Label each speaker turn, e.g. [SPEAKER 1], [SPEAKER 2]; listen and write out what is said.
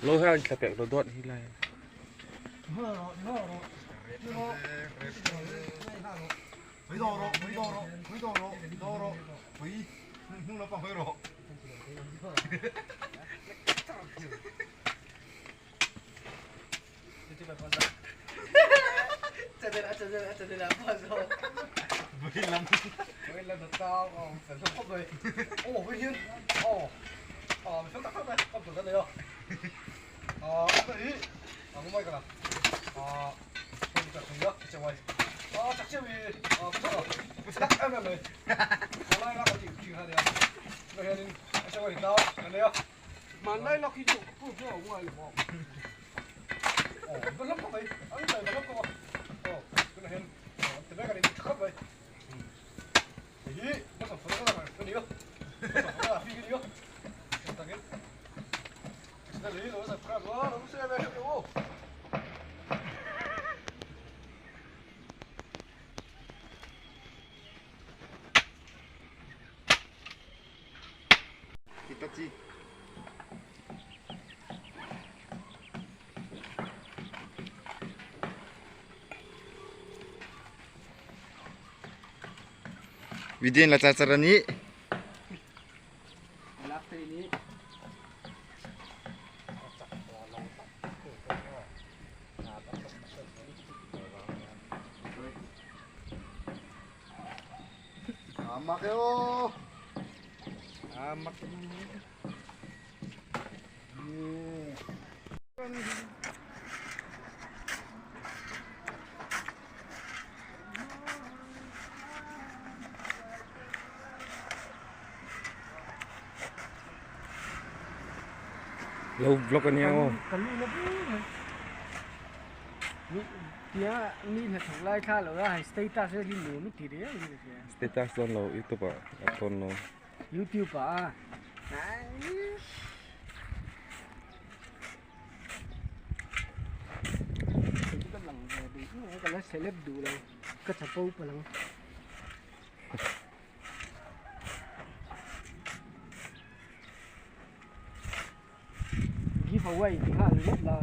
[SPEAKER 1] Lo ha anh tapek lo dot hilai.
[SPEAKER 2] Cedera apa so? Bilang nó cao, sản xuất không rồi. Ồ, với nhiên. Ồ, mình phải tắt này, không được cái này đâu. cái không may cả nào. Không chặt nữa, chặt ngoài. Chặt chưa vì, không sao đâu. Tắt em này. Hôm nay nó có chịu hai đấy. Rồi nên chặt ngoài tao, anh đấy. Mà đây là khi chụp, không ở ngoài được không? Vẫn lắm không vậy? Anh này vẫn lắm không? Cái này từ đây cái này khớp vậy. Ý, nó còn phơi cái này cái đi không? Nó phi cái đi không? Tao cái. Nó lấy nó sập cả nó sẽ về được không?
[SPEAKER 3] Hitachi. Video lah cara ni.
[SPEAKER 2] ini.
[SPEAKER 3] Amak yo.
[SPEAKER 2] Amak.
[SPEAKER 1] Lo vlog kan nhau.
[SPEAKER 2] Kalau dia ni nak lai kah lo lah status dia ni mesti dia.
[SPEAKER 1] Status don lo itu pak, akun lo.
[SPEAKER 2] YouTube ah. Itu lang di. Kalau seleb dulu, kecapau pelang. Giveaway thì khá rất là